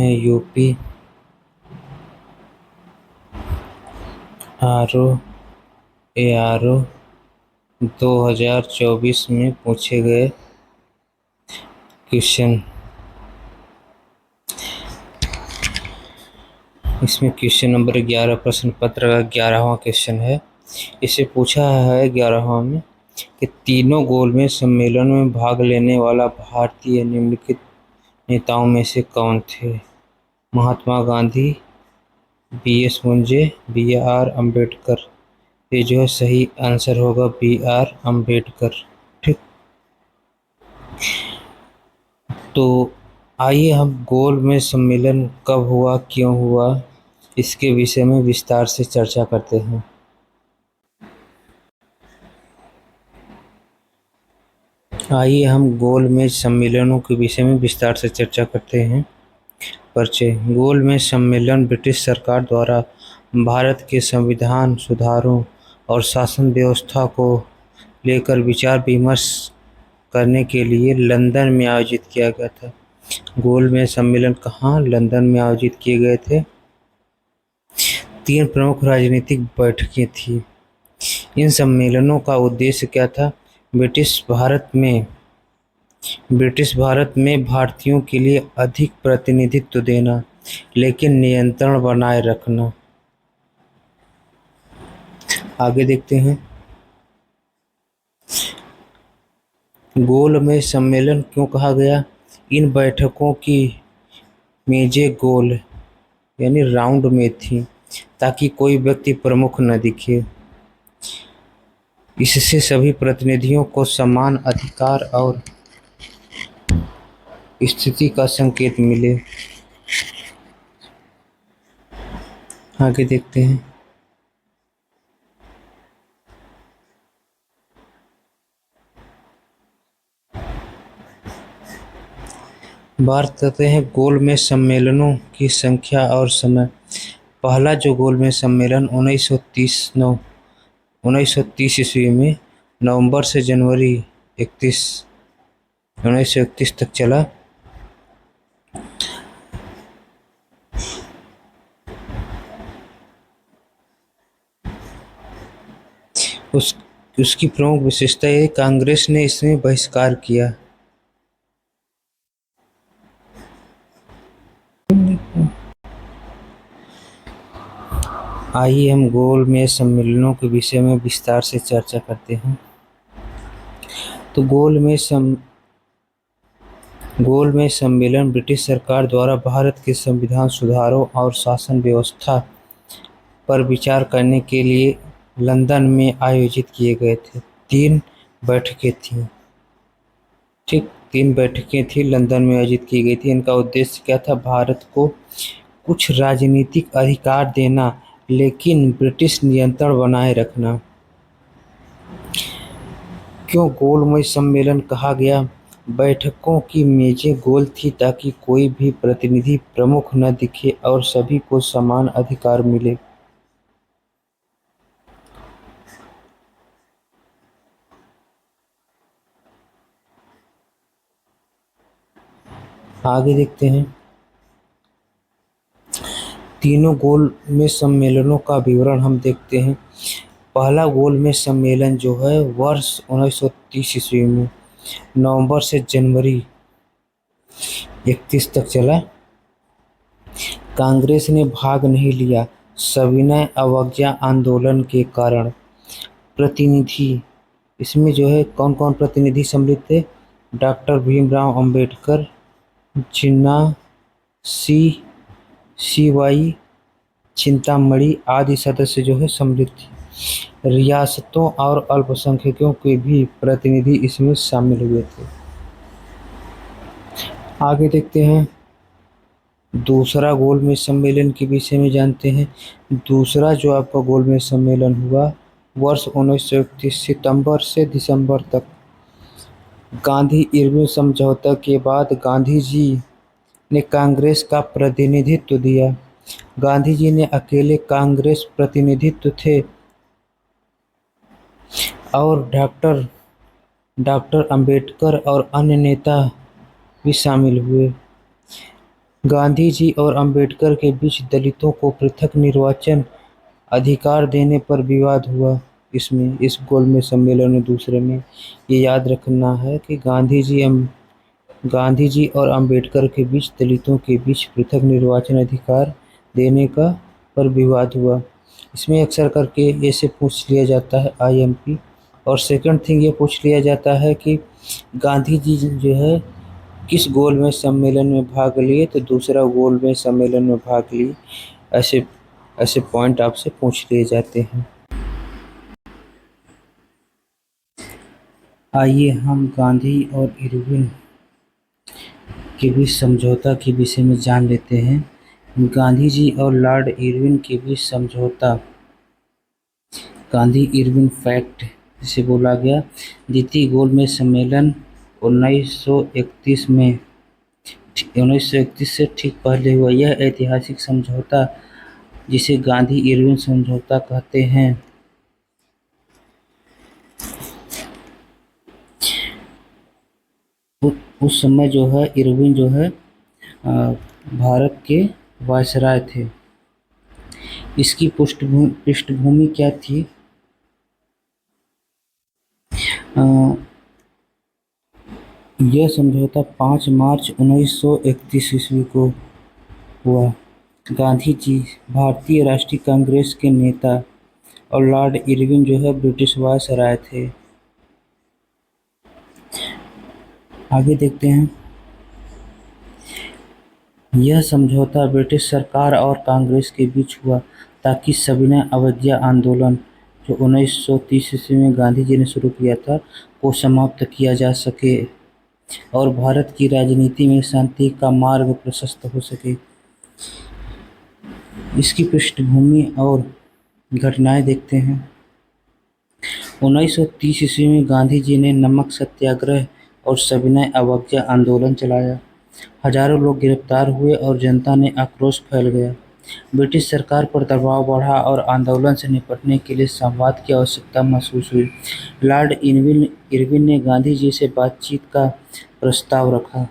हैं UP RO ARO 2024 में पूछे गए क्वेश्चन। इसमें क्वेश्चन नंबर 11 प्रश्न पत्र का 11वां क्वेश्चन है। इसे पूछा है 11वां में कि तीनों गोलमेज सम्मेलन में भाग लेने वाला भारतीय निम्नलिखित नेताओं में से कौन थे? Mahatma Gandhi, BS Moonje, BR Ambedkar. ये जो है सही आंसर होगा BR अम्बेडकर। ठीक, तो आइए हम गोलमेज सम्मेलन कब हुआ, क्यों हुआ, इसके विषय में विस्तार से चर्चा करते हैं। आइए हम गोलमेज सम्मेलनों के विषय में विस्तार से चर्चा करते हैं। परिचय। गोलमेज सम्मेलन ब्रिटिश सरकार द्वारा भारत के संविधान सुधारों और शासन व्यवस्था को लेकर विचार विमर्श करने के लिए लंदन में आयोजित किया गया था। गोलमेज सम्मेलन कहाँ लंदन में आयोजित किए गए थे? 3 प्रमुख राजनीतिक बैठकें थी। इन सम्मेलनों का उद्देश्य क्या था? ब्रिटिश भारत में भारतीयों के लिए अधिक प्रतिनिधित्व देना, लेकिन नियंत्रण बनाए रखना। आगे देखते हैं। गोलमेज सम्मेलन क्यों कहा गया? इन बैठकों की मेजें गोल यानी राउंड में थी ताकि कोई व्यक्ति प्रमुख न दिखे। इससे सभी प्रतिनिधियों को समान अधिकार और स्थिति का संकेत मिले। आगे देखते हैं। बात करते हैं गोलमेज सम्मेलनों की संख्या और समय। पहला जो गोलमेज सम्मेलन 1930 ईस्वी में नवंबर से जनवरी 1931 तक चला। उसकी प्रमुख विशेषता ये कांग्रेस ने इसमें बहिष्कार किया। आइए हम गोलमेज सम्मेलनों के विषय में विस्तार से चर्चा करते हैं। तो गोलमेज सम्मेलन ब्रिटिश सरकार द्वारा भारत के संविधान सुधारों और शासन व्यवस्था पर विचार करने के लिए लंदन में आयोजित किए गए थे। 3 बैठकें थीं। ठीक, 3 बैठकें थी लंदन में आयोजित की गई थी। इनका उद्देश्य क्या था? भारत को कुछ राजनीतिक अधिकार देना, लेकिन ब्रिटिश नियंत्रण बनाए रखना। क्यों गोलमेज सम्मेलन कहा गया? बैठकों की मेजें गोल थी ताकि कोई भी प्रतिनिधि प्रमुख न दिखे और सभी को समान अधिकार मिले। आगे देखते हैं। तीनों गोलमेज सम्मेलनों का विवरण हम देखते हैं। पहला गोलमेज सम्मेलन जो है वर्ष 1930 ईस्वी में नवंबर से जनवरी 31 तक चला। कांग्रेस ने भाग नहीं लिया सविनय अवज्ञा आंदोलन के कारण। प्रतिनिधि इसमें जो है कौन कौन प्रतिनिधि सम्मिलित थे? डॉक्टर भीमराव अंबेडकर, जिन्ना, CY चिंतामणि आदि सदस्य जो है सम्मिलित थे। रियासतों और अल्पसंख्यकों के भी प्रतिनिधि इसमें शामिल हुए थे। आगे देखते हैं। दूसरा गोलमेज सम्मेलन के विषय में जानते हैं। दूसरा जो आपका गोलमेज सम्मेलन हुआ वर्ष 1931 सितंबर से दिसंबर तक। गांधी इरविन समझौता के बाद गांधी जी ने कांग्रेस का प्रतिनिधित्व दिया। गांधी जी ने अकेले कांग्रेस प्रतिनिधित्व थे और डॉक्टर अंबेडकर और अन्य नेता भी शामिल हुए। गांधी जी और अंबेडकर के बीच दलितों को पृथक निर्वाचन अधिकार देने पर विवाद हुआ। इसमें इस गोलमेज सम्मेलन में दूसरे में ये याद रखना है कि गांधी जी और अंबेडकर के बीच दलितों के बीच पृथक निर्वाचन अधिकार देने का पर विवाद हुआ। इसमें अक्सर करके ऐसे पूछ लिया जाता है आईएमपी। और सेकंड थिंग ये पूछ लिया जाता है कि गांधी जी जो है किस गोल में सम्मेलन में भाग लिए, तो दूसरा गोल में सम्मेलन में भाग लिए। ऐसे ऐसे पॉइंट आपसे पूछ लिए जाते हैं। आइए हम गांधी और इरविन के बीच समझौता के विषय में जान लेते हैं। गांधी जी और लॉर्ड इरविन के बीच समझौता गांधी इरविन पैक्ट जिसे बोला गया, द्वितीय गोलमेज सम्मेलन 1931 में 1931 से ठीक पहले हुआ। यह ऐतिहासिक समझौता जिसे गांधी इरविन समझौता कहते हैं, उस समय जो है इरविन जो है भारत के वायसराय थे। इसकी पृष्ठभूमि क्या थी? यह समझौता 5 मार्च 1931 ईस्वी को हुआ। गांधी जी भारतीय राष्ट्रीय कांग्रेस के नेता और लॉर्ड इरविन जो है ब्रिटिश वायसराय थे। आगे देखते हैं। यह समझौता ब्रिटिश सरकार और कांग्रेस के बीच हुआ ताकि सविनय अवज्ञा आंदोलन जो 1930 ईस्वी में गांधी जी ने शुरू किया था को समाप्त किया जा सके और भारत की राजनीति में शांति का मार्ग प्रशस्त हो सके। इसकी पृष्ठभूमि और घटनाएं देखते हैं। 1930 ईस्वी में गांधी जी ने नमक सत्याग्रह और सविनय अवज्ञा आंदोलन चलाया। हजारों लोग गिरफ्तार हुए और जनता में आक्रोश फैल गया। ब्रिटिश सरकार पर दबाव बढ़ा और आंदोलन से निपटने के लिए संवाद की आवश्यकता महसूस हुई। लॉर्ड इरविन ने गांधी जी से बातचीत का प्रस्ताव रखा।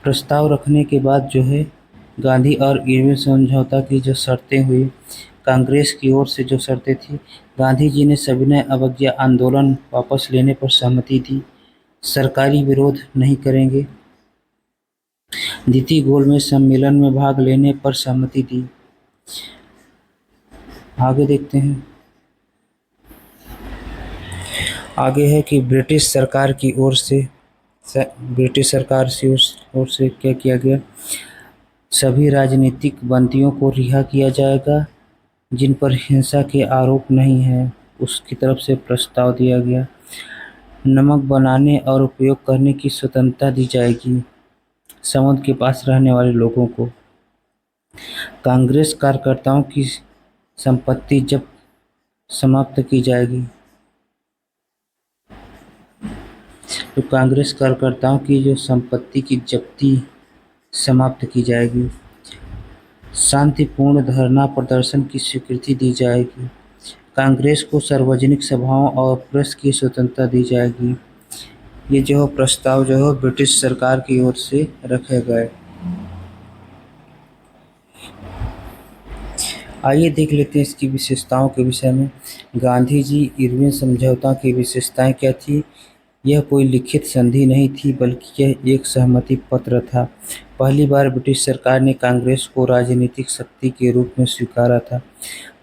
प्रस्ताव रखने के बाद जो है गांधी और इरविन समझौता की जो शर्तें हुई, कांग्रेस की ओर से जो शर्तें थी, गांधी जी ने सविनय अवज्ञा आंदोलन वापस लेने पर सहमति दी, सरकारी विरोध नहीं करेंगे, द्वितीय गोलमेज सम्मेलन में भाग लेने पर सहमति दी। आगे देखते हैं। आगे है कि ब्रिटिश सरकार की ओर से क्या किया गया। सभी राजनीतिक बंदियों को रिहा किया जाएगा जिन पर हिंसा के आरोप नहीं हैं, उसकी तरफ से प्रस्ताव दिया गया। नमक बनाने और उपयोग करने की स्वतंत्रता दी जाएगी समुद्र के पास रहने वाले लोगों को। कांग्रेस कार्यकर्ताओं की संपत्ति जब समाप्त की जाएगी, तो कांग्रेस कार्यकर्ताओं की जो संपत्ति की जब्ती समाप्त की जाएगी। शांतिपूर्ण धरना प्रदर्शन की स्वीकृति दी जाएगी। कांग्रेस को सार्वजनिक सभाओं और प्रेस की स्वतंत्रता दी जाएगी। ये जो प्रस्ताव जो है ब्रिटिश सरकार की ओर से रखे गए। आइए देख लेते हैं इसकी विशेषताओं के विषय में। गांधी जी इरविन समझौता की विशेषताएं क्या थी? यह कोई लिखित संधि नहीं थी बल्कि यह एक सहमति पत्र था। पहली बार ब्रिटिश सरकार ने कांग्रेस को राजनीतिक शक्ति के रूप में स्वीकारा था।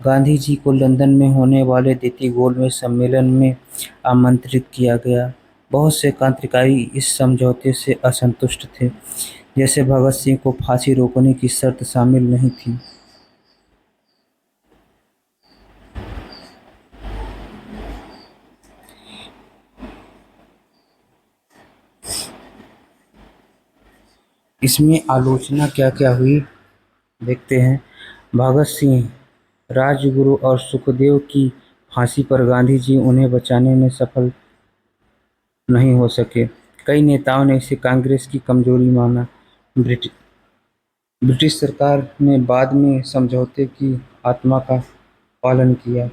गांधी जी को लंदन में होने वाले द्वितीय गोलमेज सम्मेलन में आमंत्रित किया गया। बहुत से क्रांतिकारी इस समझौते से असंतुष्ट थे, जैसे भगत सिंह को फांसी रोकने की शर्त शामिल नहीं थी। इसमें आलोचना क्या-क्या हुई देखते हैं। भगत सिंह, राजगुरु और सुखदेव की फांसी पर गांधी जी उन्हें बचाने में सफल नहीं हो सके। कई नेताओं ने इसे कांग्रेस की कमजोरी माना। ब्रिटिश सरकार ने बाद में समझौते की आत्मा का पालन किया।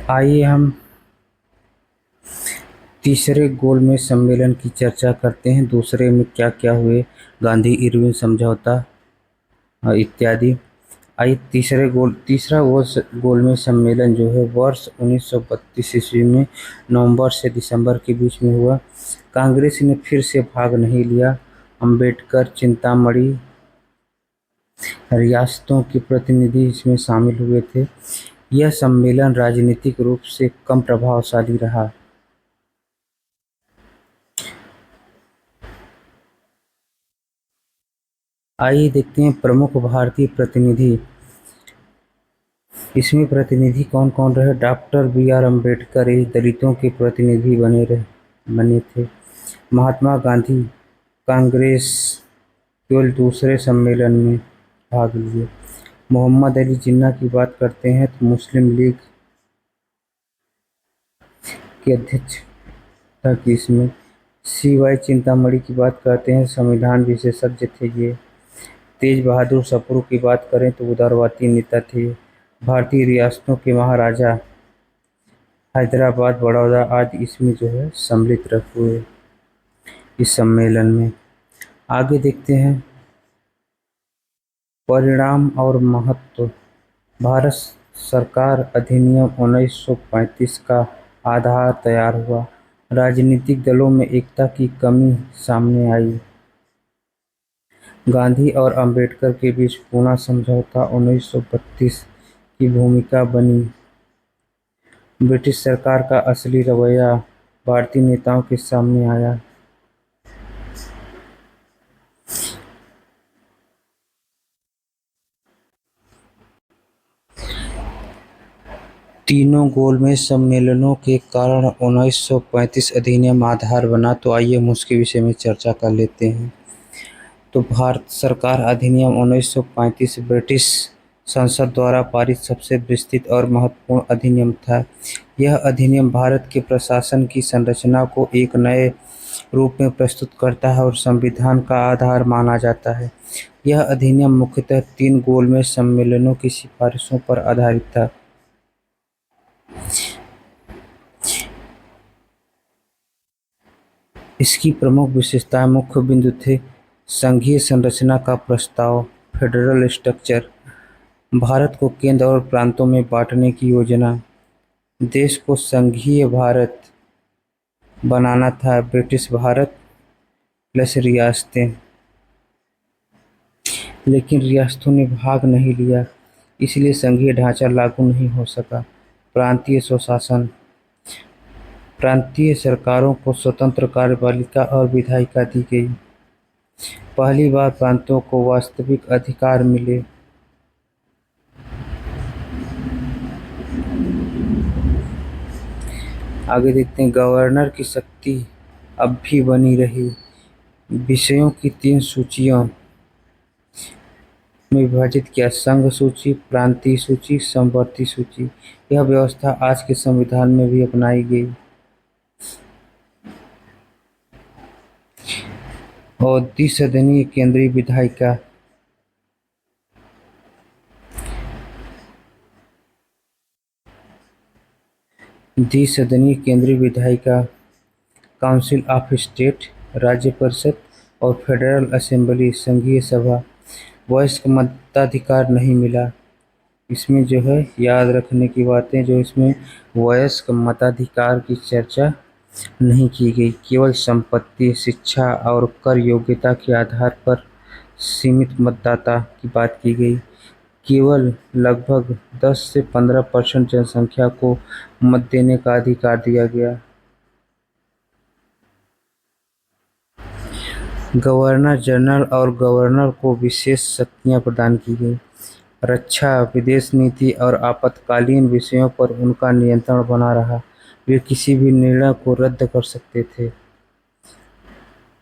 आइए हम तीसरे गोलमेज सम्मेलन की चर्चा करते हैं। दूसरे में क्या क्या हुए, गांधी इरविन समझौता इत्यादि। आइए तीसरा गोलमेज सम्मेलन जो है वर्ष 1932 ईस्वी में नवंबर से दिसंबर के बीच में हुआ। कांग्रेस ने फिर से भाग नहीं लिया। अंबेडकर, चिंतामणि रियासतों के प्रतिनिधि इसमें शामिल हुए थे। यह सम्मेलन राजनीतिक रूप से कम प्रभावशाली रहा। आइए देखते हैं प्रमुख भारतीय प्रतिनिधि। इसमें प्रतिनिधि कौन कौन रहे। डॉक्टर बी आर अम्बेडकर ये दलितों के प्रतिनिधि बने थे। महात्मा गांधी कांग्रेस केवल दूसरे सम्मेलन में भाग लिए। मोहम्मद अली जिन्ना की बात करते हैं तो मुस्लिम लीग के अध्यक्ष था कि इसमें। CY चिंतामणि की बात करते हैं, संविधान विशेषज्ञ थे ये। तेज बहादुर सप्रू की बात करें तो उदारवादी नेता थे। भारतीय रियासतों के महाराजा हैदराबाद, बड़ौदा आदि इसमें जो है सम्मिलित हुए इस सम्मेलन में। आगे देखते हैं परिणाम और महत्व। भारत सरकार अधिनियम 1935 का आधार तैयार हुआ। राजनीतिक दलों में एकता की कमी सामने आई। गांधी और अंबेडकर के बीच पूना समझौता 1932 की भूमिका बनी। ब्रिटिश सरकार का असली रवैया भारतीय नेताओं के सामने आया। तीनों गोलमेज सम्मेलनों के कारण 1935 अधिनियम आधार बना। तो आइए हम उसके विषय में चर्चा कर लेते हैं। तो भारत सरकार अधिनियम 1935 ब्रिटिश संसद द्वारा पारित सबसे विस्तृत और महत्वपूर्ण अधिनियम था। यह अधिनियम भारत के प्रशासन की संरचना को एक नए रूप में प्रस्तुत करता है और संविधान का आधार माना जाता है। यह अधिनियम मुख्यतः 3 गोलमेज सम्मेलनों की सिफारिशों पर आधारित था। इसकी प्रमुख विशेषताएं मुख्य बिंदु थे। संघीय संरचना का प्रस्ताव, फेडरल स्ट्रक्चर, भारत को केंद्र और प्रांतों में बांटने की योजना, देश को संघीय भारत बनाना था, ब्रिटिश भारत प्लस रियासतें। लेकिन रियासतों ने भाग नहीं लिया, इसलिए संघीय ढांचा लागू नहीं हो सका। प्रांतीय स्वशासन, प्रांतीय सरकारों को स्वतंत्र कार्यपालिका और विधायिका दी गई। पहली बार प्रांतों को वास्तविक अधिकार मिले। आगे देखते हैं गवर्नर की शक्ति अब भी बनी रही। विषयों की 3 सूचियों में विभाजित किया, संघ सूची, प्रांतीय सूची, समवर्ती सूची। यह व्यवस्था आज के संविधान में भी अपनाई गई। और द्विसदनीय केंद्रीय विधायिका, द्विसदनीय केंद्रीय विधायिका, काउंसिल ऑफ स्टेट, राज्य परिषद और फेडरल असेंबली, संघीय सभा। वयस्क मताधिकार नहीं मिला। इसमें जो है याद रखने की बातें, जो इसमें वयस्क मताधिकार की चर्चा नहीं की गई। केवल संपत्ति, शिक्षा और कर योग्यता के आधार पर सीमित मतदाता की बात की गई। केवल लगभग 10 से 15% जनसंख्या को मत देने का अधिकार दिया गया। गवर्नर जनरल और गवर्नर को विशेष शक्तियां प्रदान की गई। रक्षा, विदेश नीति और आपातकालीन विषयों पर उनका नियंत्रण बना रहा। वे किसी भी निर्णय को रद्द कर सकते थे।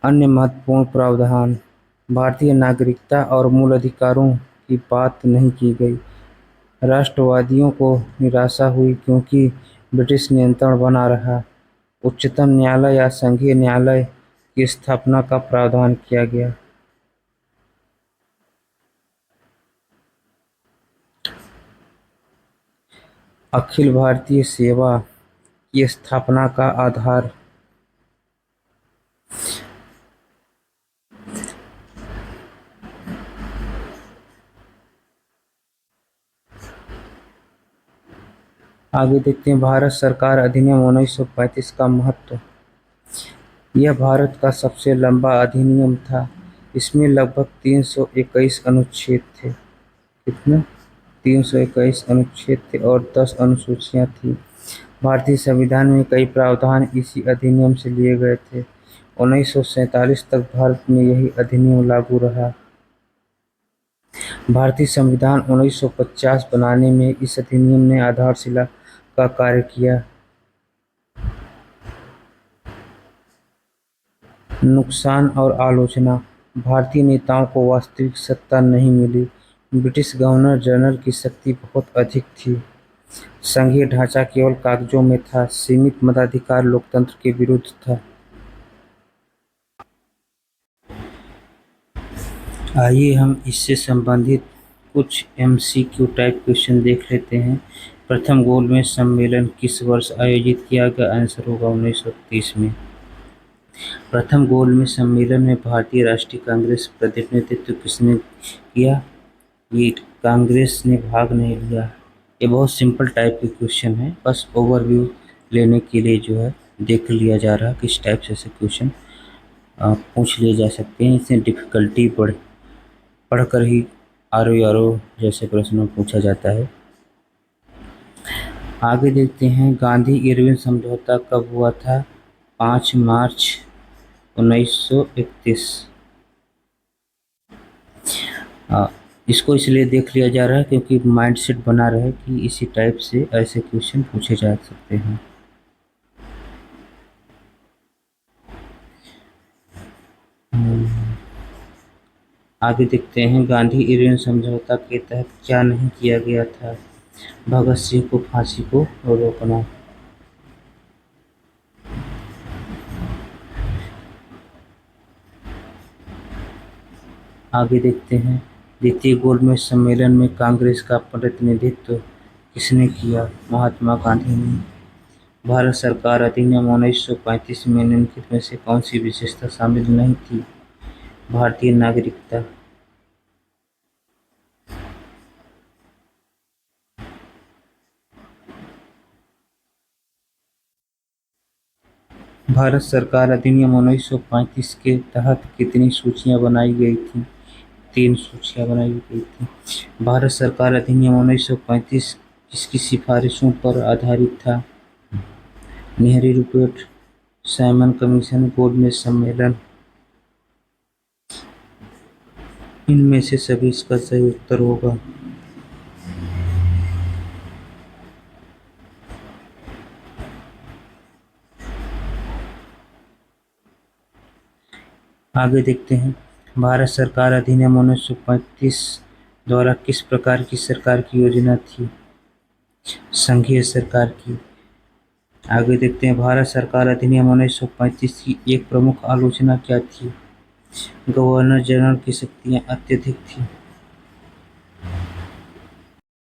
अन्य महत्वपूर्ण प्रावधान, भारतीय नागरिकता और मूल अधिकारों की बात नहीं की गई। राष्ट्रवादियों को निराशा हुई क्योंकि ब्रिटिश नियंत्रण बना रहा। उच्चतम न्यायालय या संघीय न्यायालय की स्थापना का प्रावधान किया गया। अखिल भारतीय सेवा की स्थापना का आधार। आगे देखते हैं भारत सरकार अधिनियम 1935 का महत्व। यह भारत का सबसे लंबा अधिनियम था। इसमें लगभग 321 अनुच्छेद थे। कितना? 321 अनुच्छेद थे और 10 अनुसूचियां थी। भारतीय संविधान में कई प्रावधान इसी अधिनियम से लिए गए थे। 1947 तक भारत में यही अधिनियम लागू रहा। भारतीय संविधान 1950 बनाने में इस अधिनियम ने आधारशिला का कार्य किया। नुकसान और आलोचना। भारतीय नेताओं को वास्तविक सत्ता नहीं मिली। ब्रिटिश गवर्नर जनरल की शक्ति बहुत अधिक थी। संघीय ढांचा केवल कागजों में था। सीमित मताधिकार लोकतंत्र के विरुद्ध था। आइए हम इससे संबंधित कुछ MCQ टाइप क्वेश्चन देख लेते हैं। प्रथम गोलमेज सम्मेलन किस वर्ष आयोजित किया गया? आंसर होगा 1930 में। प्रथम गोलमेज सम्मेलन में भारतीय राष्ट्रीय कांग्रेस प्रतिनिधित्व किसने किया? ये कांग्रेस ने भाग नहीं लिया। ये बहुत सिंपल टाइप के क्वेश्चन है, बस ओवरव्यू लेने के लिए जो है देख लिया जा रहा है किस टाइप से ऐसे क्वेश्चन पूछ लिए जा सकते हैं। इसमें डिफिकल्टी पढ़कर ही RO जैसे प्रश्न पूछा जाता है। आगे देखते हैं गांधी इरविन समझौता कब हुआ था? 5 मार्च 1931। इसको इसलिए देख लिया जा रहा है क्योंकि माइंडसेट बना रहे कि इसी टाइप से ऐसे क्वेश्चन पूछे जा सकते हैं। आगे देखते हैं गांधी इरविन समझौता के तहत क्या नहीं किया गया था? भगत सिंह को फांसी को रोकना। आगे देखते हैं द्वितीय गोलमेज सम्मेलन में कांग्रेस का प्रतिनिधित्व किसने किया? महात्मा गांधी ने। भारत सरकार अधिनियम 1935 में निम्नलिखित में से कौन सी विशेषता शामिल नहीं थी? भारतीय नागरिकता। भारत सरकार अधिनियम 1935 के तहत कितनी सूचियां बनाई गई थी? 3 सूचियां बनाई गई थी। भारत सरकार अधिनियम 1935 किसकी सिफारिशों पर आधारित था? नेहरू रिपोर्ट, साइमन कमीशन, गोलमेज सम्मेलन। इनमें से सभी इसका सही उत्तर होगा। आगे देखते हैं भारत सरकार अधिनियम 1935 द्वारा किस प्रकार की सरकार की योजना थी? संघीय सरकार की। आगे देखते हैं भारत सरकार अधिनियम 1935 की एक प्रमुख आलोचना क्या थी? गवर्नर जनरल की शक्तियां अत्यधिक थी।